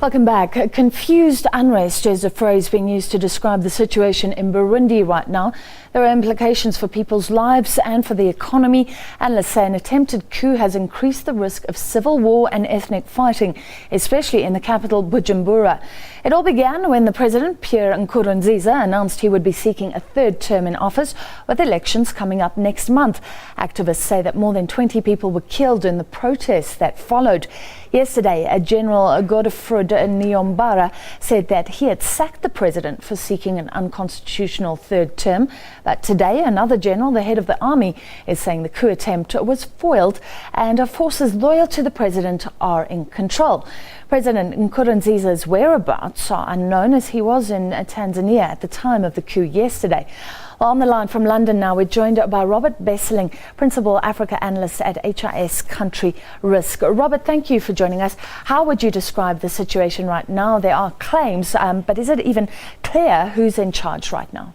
Welcome back. Confused unrest is a phrase being used to describe the situation in Burundi right now. There are implications for people's lives and for the economy. Analysts say an attempted coup has increased the risk of civil war and ethnic fighting, especially in the capital Bujumbura. It all began when the president, Pierre Nkurunziza, announced he would be seeking a third term in office, with elections coming up next month. Activists say that more than 20 people were killed in the protests that followed. Yesterday, General Godefroid Niyombara said that he had sacked the president for seeking an unconstitutional third term. But today, another general, the head of the army, is saying the coup attempt was foiled and forces loyal to the president are in control. President Nkurunziza's whereabouts are unknown, as he was in Tanzania at the time of the coup yesterday. Well, on the line from London now, we're joined by Robert Besseling, Principal Africa Analyst at HIS Country Risk. Robert, thank you for joining us. How would you describe the situation right now? There are claims, but is it even clear who's in charge right now?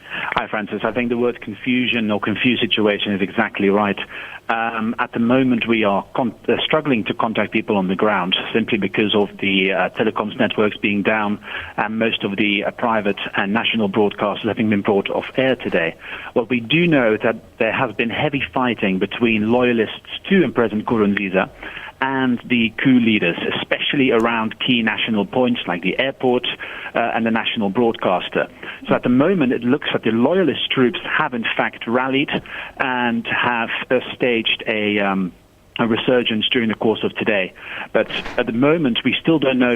Hi, Francis. I think the word confusion or confused situation is exactly right. At the moment, we are struggling to contact people on the ground simply because of the telecoms networks being down and most of the private and national broadcasts having been brought off air today. What we do know is that there has been heavy fighting between loyalists to President Nkurunziza and the coup leaders, especially around key national points like the airport and the national broadcaster. So at the moment, it looks like the loyalist troops have in fact rallied and have staged a resurgence during the course of today. But at the moment, we still don't know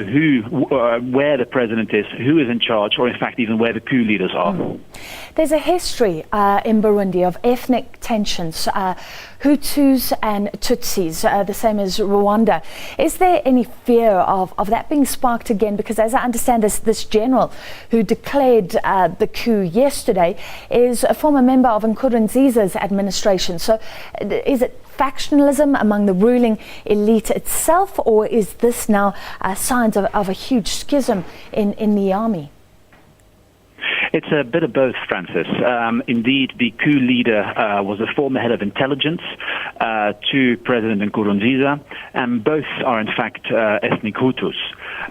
where the president is, who is in charge, or in fact even where the coup leaders are. There's a history in Burundi of ethnic tensions, Hutus and Tutsis, the same as Rwanda. Is there any fear of that being sparked again? Because as I understand, this general who declared the coup yesterday is a former member of Nkurunziza's administration. So is it factionalism among the ruling elite itself, or is this now signs of a huge schism in the army? It's a bit of both, Francis. Indeed, the coup leader was a former head of intelligence to President Nkurunziza, and both are in fact ethnic Hutus.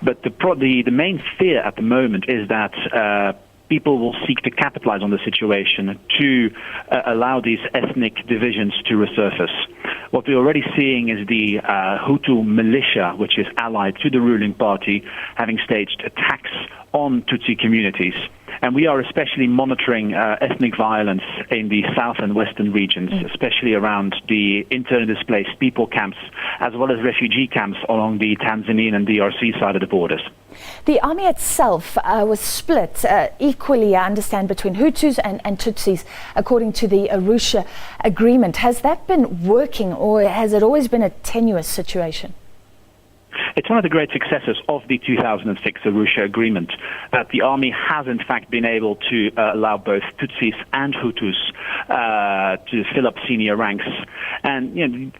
But the main fear at the moment is that people will seek to capitalize on the situation to allow these ethnic divisions to resurface. What we're already seeing is the Hutu militia, which is allied to the ruling party, having staged attacks on Tutsi communities. And we are especially monitoring ethnic violence in the south and western regions, especially around the internally displaced people camps, as well as refugee camps along the Tanzanian and DRC side of the borders. The army itself was split equally, I understand, between Hutus and Tutsis, according to the Arusha agreement. Has that been working, or has it always been a tenuous situation? It's one of the great successes of the 2006 Arusha agreement that the army has in fact been able to allow both Tutsis and Hutus to fill up senior ranks. And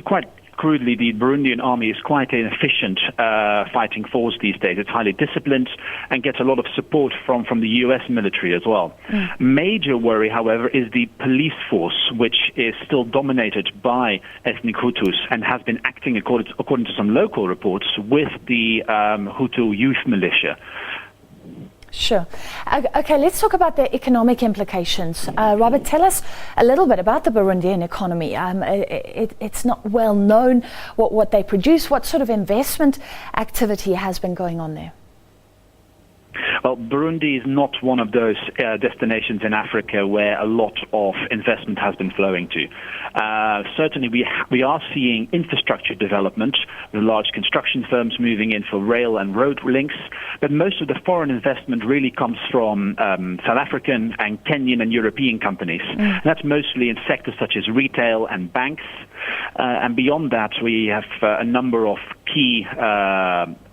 quite crudely, the Burundian army is quite an efficient fighting force these days. It's highly disciplined and gets a lot of support from the U.S. military as well. Major worry, however, is the police force, which is still dominated by ethnic Hutus and has been acting, according to some local reports, with the Hutu youth militia. Sure. Okay, let's talk about the economic implications. Robert, tell us a little bit about the Burundian economy. It's not well known what they produce. What sort of investment activity has been going on there? Well, Burundi is not one of those destinations in Africa where a lot of investment has been flowing to. Certainly, we are seeing infrastructure development, with large construction firms moving in for rail and road links, but most of the foreign investment really comes from South African and Kenyan and European companies. And that's mostly in sectors such as retail and banks. And beyond that, we have a number of key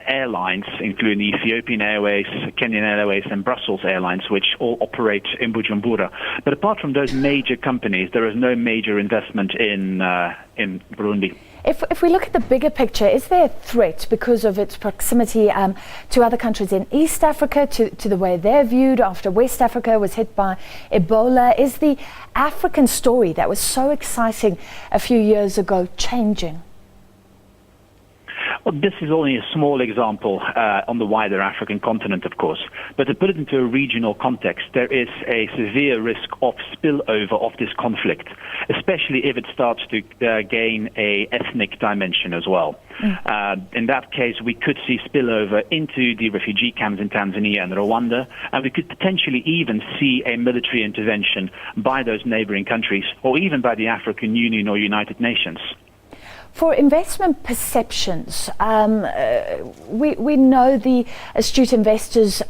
airlines, including Ethiopian Airways, Kenyan Airways, and Brussels Airlines, which all operate in Bujumbura. But apart from those major companies, there is no major investment in Burundi. If we look at the bigger picture, is there a threat because of its proximity to other countries in East Africa, to the way they're viewed after West Africa was hit by Ebola? Is the African story that was so exciting a few years ago changing? Well, this is only a small example on the wider African continent, of course. But to put it into a regional context, there is a severe risk of spillover of this conflict, especially if it starts to gain a ethnic dimension as well. In that case, we could see spillover into the refugee camps in Tanzania and Rwanda, and we could potentially even see a military intervention by those neighboring countries, or even by the African Union or United Nations. For investment perceptions, we know the astute investors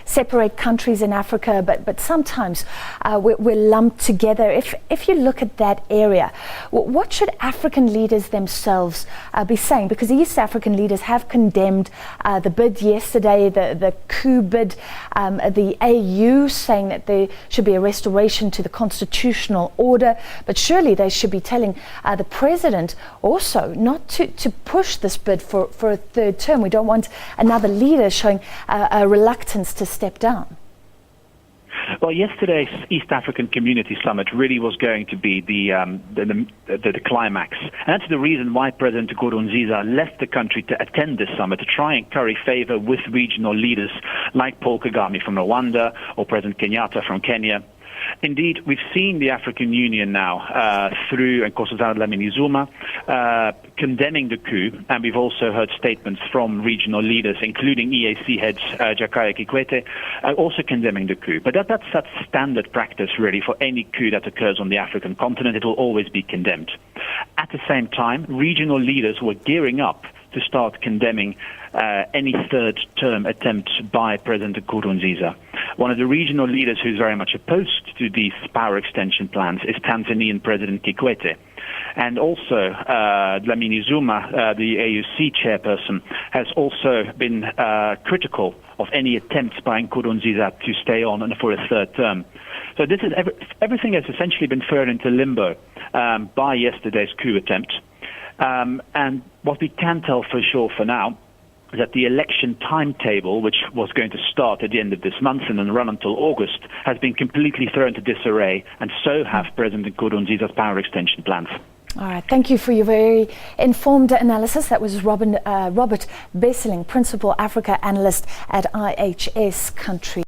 separate countries in Africa, but sometimes we're lumped together. If you look at that area, what should African leaders themselves be saying? Because the East African leaders have condemned the bid yesterday, the coup bid, the AU saying that there should be a restoration to the constitutional order, but surely they should be telling the president also not to push this bid for a third term. We don't want another leader showing a reluctance to step down. Well, yesterday's East African Community Summit really was going to be the climax. And that's the reason why President Nkurunziza left the country to attend this summit, to try and curry favor with regional leaders like Paul Kagame from Rwanda or President Kenyatta from Kenya. Indeed, we've seen the African Union now through Nkosazana Dlamini Zuma condemning the coup, and we've also heard statements from regional leaders, including EAC head Jakaya Kikwete, also condemning the coup. But that's standard practice, really, for any coup that occurs on the African continent. It will always be condemned. At the same time, regional leaders were gearing up to start condemning any third-term attempt by President Nkurunziza. One of the regional leaders who's very much opposed to these power extension plans is Tanzanian President Kikwete. And also, Dlamini Zuma, the AUC chairperson, has also been critical of any attempts by Nkurunziza to stay on and for a third term. So this is everything has essentially been thrown into limbo by yesterday's coup attempt. And what we can tell for sure for now is that the election timetable, which was going to start at the end of this month and then run until August, has been completely thrown into disarray, and so have President Nkurunziza's power extension plans. All right, thank you for your very informed analysis. That was Robert Besseling, Principal Africa Analyst at IHS Country.